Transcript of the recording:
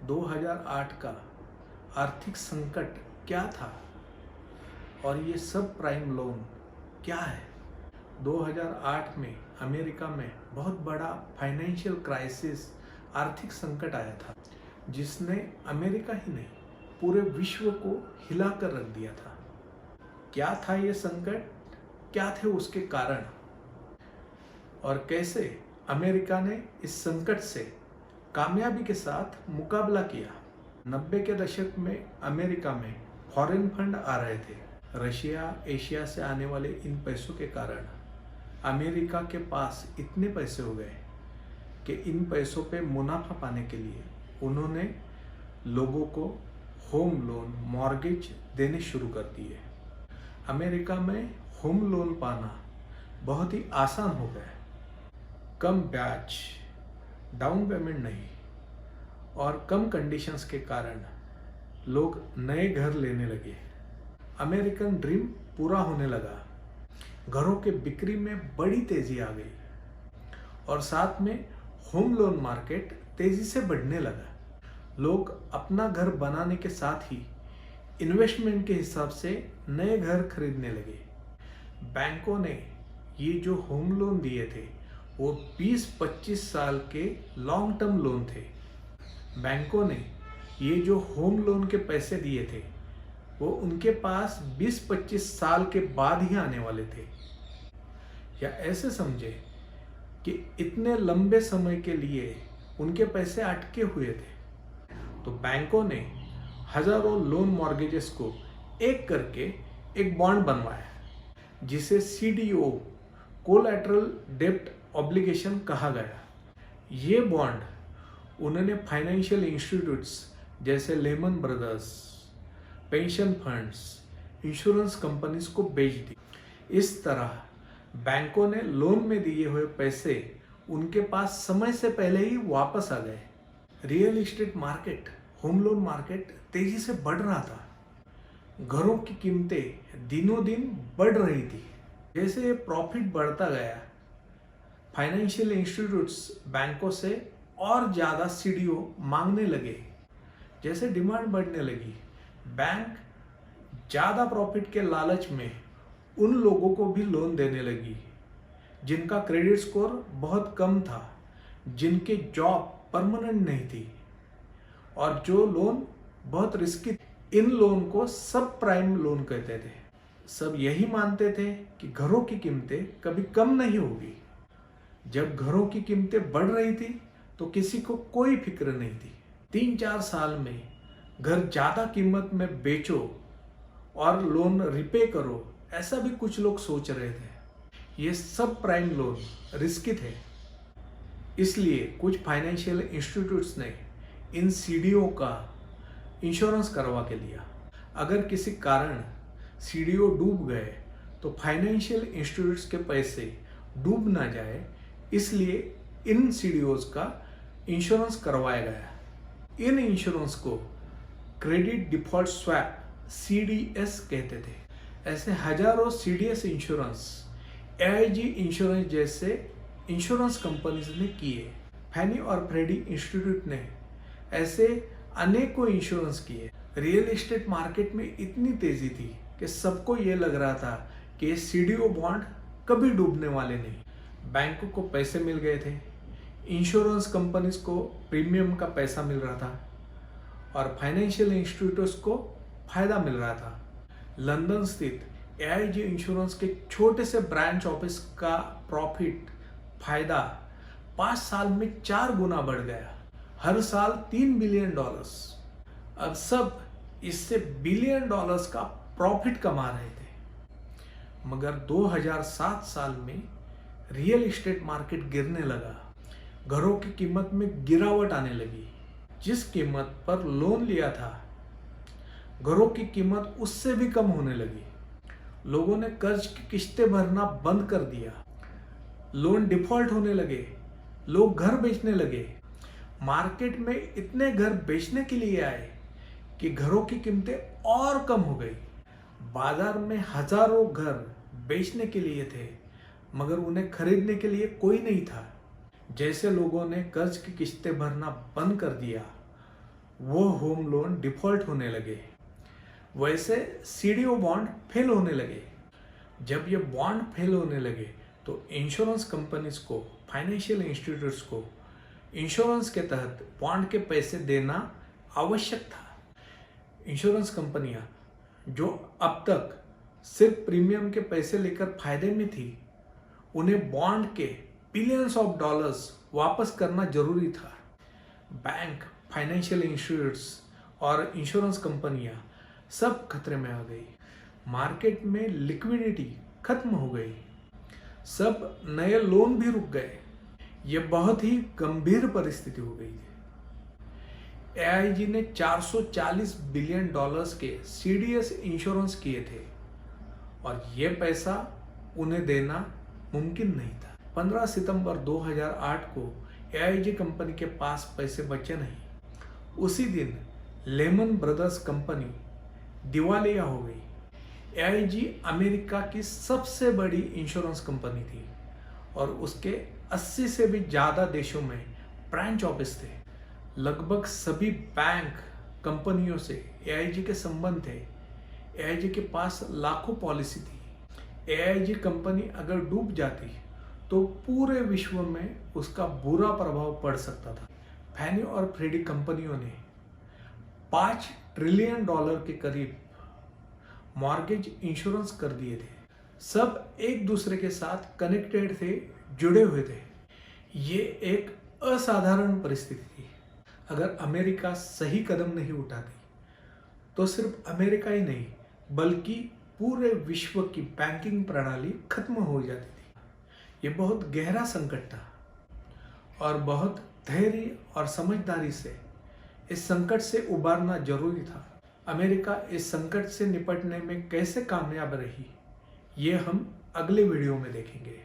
2008 का आर्थिक संकट क्या था और ये सब प्राइम लोन क्या है। 2008 में अमेरिका में बहुत बड़ा फाइनेंशियल क्राइसिस, आर्थिक संकट आया था जिसने अमेरिका ही नहीं पूरे विश्व को हिलाकर रख दिया था। क्या था ये संकट, क्या थे उसके कारण और कैसे अमेरिका ने इस संकट से कामयाबी के साथ मुकाबला किया। 90 के दशक में अमेरिका में फॉरेन फंड आ रहे थे। रशिया, एशिया से आने वाले इन पैसों के कारण अमेरिका के पास इतने पैसे हो गए कि इन पैसों पे मुनाफा पाने के लिए उन्होंने लोगों को होम लोन, मॉर्गेज देने शुरू कर दिए। अमेरिका में होम लोन पाना बहुत ही आसान हो गया। कम ब्याज, डाउन पेमेंट नहीं और कम कंडीशंस के कारण लोग नए घर लेने लगे। अमेरिकन ड्रीम पूरा होने लगा। घरों के बिक्री में बड़ी तेजी आ गई और साथ में होम लोन मार्केट तेजी से बढ़ने लगा। लोग अपना घर बनाने के साथ ही इन्वेस्टमेंट के हिसाब से नए घर खरीदने लगे। बैंकों ने ये जो होम लोन दिए थे वो 20-25 साल के लॉन्ग टर्म लोन थे। बैंकों ने ये जो होम लोन के पैसे दिए थे वो उनके पास 20-25 साल के बाद ही आने वाले थे। या ऐसे समझे कि इतने लंबे समय के लिए उनके पैसे अटके हुए थे। तो बैंकों ने हजारों लोन मॉर्गेजेस को एक करके एक बॉन्ड बनवाया जिसे CDO, कोलैटरल डेब्ट ऑब्लिगेशन कहा गया। ये बॉन्ड उन्होंने फाइनेंशियल इंस्टीट्यूट्स जैसे Lehman Brothers, pension funds, insurance companies को बेच दी। इस तरह बैंकों ने लोन में दिए हुए पैसे उनके पास समय से पहले ही वापस आ गए। Real estate market, home loan market तेजी से बढ़ रहा था। घरों की कीमतें दिनों दिन बढ़ रही थी। जैसे प्रॉफिट बढ़ता गया, फाइनेंशियल इंस्टीट्यूट्स बैंकों से और ज़्यादा CDO मांगने लगे। जैसे डिमांड बढ़ने लगी, बैंक ज़्यादा प्रॉफिट के लालच में उन लोगों को भी लोन देने लगी जिनका क्रेडिट स्कोर बहुत कम था, जिनके जॉब परमानेंट नहीं थी और जो लोन बहुत रिस्की। इन लोन को सब प्राइम लोन कहते थे। सब यही मानते थे कि घरों की कीमतें कभी कम नहीं होगी। जब घरों की कीमतें बढ़ रही थी तो किसी को कोई फिक्र नहीं थी। 3-4 साल में घर ज़्यादा कीमत में बेचो और लोन रिपे करो, ऐसा भी कुछ लोग सोच रहे थे। ये सब प्राइम लोन रिस्की थे, इसलिए कुछ फाइनेंशियल इंस्टीट्यूट्स ने इन CDO का इंश्योरेंस करवा के लिया। अगर किसी कारण CDO डूब गए तो फाइनेंशियल इंस्टीट्यूट्स के पैसे डूब ना जाए, इसलिए इन CDOs का इंश्योरेंस करवाया गया। इन इंश्योरेंस को क्रेडिट डिफॉल्ट स्वैप CDS कहते थे। ऐसे हजारों CDS इंश्योरेंस AIG इंश्योरेंस जैसे इंश्योरेंस कंपनीज ने किए। फैनी और फ्रेडी इंस्टीट्यूट ने ऐसे अनेकों इंश्योरेंस किए। रियल एस्टेट मार्केट में इतनी तेजी थी कि सबको ये लग रहा था कि CDO बॉन्ड कभी डूबने वाले नहीं। बैंकों को पैसे मिल गए थे, इंश्योरेंस कंपनीज को प्रीमियम का पैसा मिल रहा था और फाइनेंशियल इंस्टीट्यूट्स को फायदा मिल रहा था। लंदन स्थित AIG इंश्योरेंस के छोटे से ब्रांच ऑफिस का प्रॉफिट, फायदा 5 साल में 4 गुना बढ़ गया। हर साल $3 बिलियन। अब सब इससे $1 बिलियन का प्रॉफिट कमा रहे थे। मगर 2007 साल में रियल एस्टेट मार्केट गिरने लगा। घरों की कीमत में गिरावट आने लगी। जिस कीमत पर लोन लिया था, घरों की कीमत उससे भी कम होने लगी। लोगों ने कर्ज की किस्तें भरना बंद कर दिया। लोन डिफॉल्ट होने लगे। लोग घर बेचने लगे। मार्केट में इतने घर बेचने के लिए आए कि घरों की कीमतें और कम हो गई। बाजार में हजारों घर बेचने के लिए थे मगर उन्हें खरीदने के लिए कोई नहीं था। जैसे लोगों ने कर्ज की किस्तें भरना बंद कर दिया, वो होम लोन डिफॉल्ट होने लगे। वैसे सीडीओ बॉन्ड फेल होने लगे। जब ये बॉन्ड फेल होने लगे तो इंश्योरेंस कंपनीज को, फाइनेंशियल इंस्टीट्यूट्स को इंश्योरेंस के तहत बॉन्ड के पैसे देना आवश्यक था। इंश्योरेंस कंपनियां जो अब तक सिर्फ प्रीमियम के पैसे लेकर फायदे में थी, उन्हें बॉन्ड के बिलियंस ऑफ डॉलर्स वापस करना जरूरी था। बैंक, फाइनेंशियल इंस्टीट्यूट्स और इंश्योरेंस कंपनियां सब खतरे में आ गई। मार्केट में लिक्विडिटी खत्म हो गई। सब नए लोन भी रुक गए। ये बहुत ही गंभीर परिस्थिति हो गई थी। एआईजी ने 440 बिलियन डॉलर्स के सीडीएस इंश्योरेंस किए थे और ये पैसा उन्हें देना मुमकिन नहीं था। 15 सितंबर 2008 को एआईजी कंपनी के पास पैसे बचे नहीं। उसी दिन लेमन ब्रदर्स कंपनी दिवालिया हो गई। एआईजी अमेरिका की सबसे बड़ी इंश्योरेंस कंपनी थी और उसके 80 से भी ज़्यादा देशों में ब्रांच ऑफिस थे। लगभग सभी बैंक कंपनियों से एआईजी के संबंध थे। एआईजी के पास लाखों पॉलिसी थी। एआईजी कंपनी अगर डूब जाती तो पूरे विश्व में उसका बुरा प्रभाव पड़ सकता था। फैनी और फ्रेडी कंपनियों ने $5 ट्रिलियन के करीब मॉर्गेज इंश्योरेंस कर दिए थे। सब एक दूसरे के साथ कनेक्टेड थे, जुड़े हुए थे। ये एक असाधारण परिस्थिति थी। अगर अमेरिका सही कदम नहीं उठाती तो सिर्फ अमेरिका ही नहीं बल्कि पूरे विश्व की बैंकिंग प्रणाली खत्म हो जाती थी। ये बहुत गहरा संकट था और बहुत धैर्य और समझदारी से इस संकट से उबारना जरूरी था। अमेरिका इस संकट से निपटने में कैसे कामयाब रही, ये हम अगले वीडियो में देखेंगे।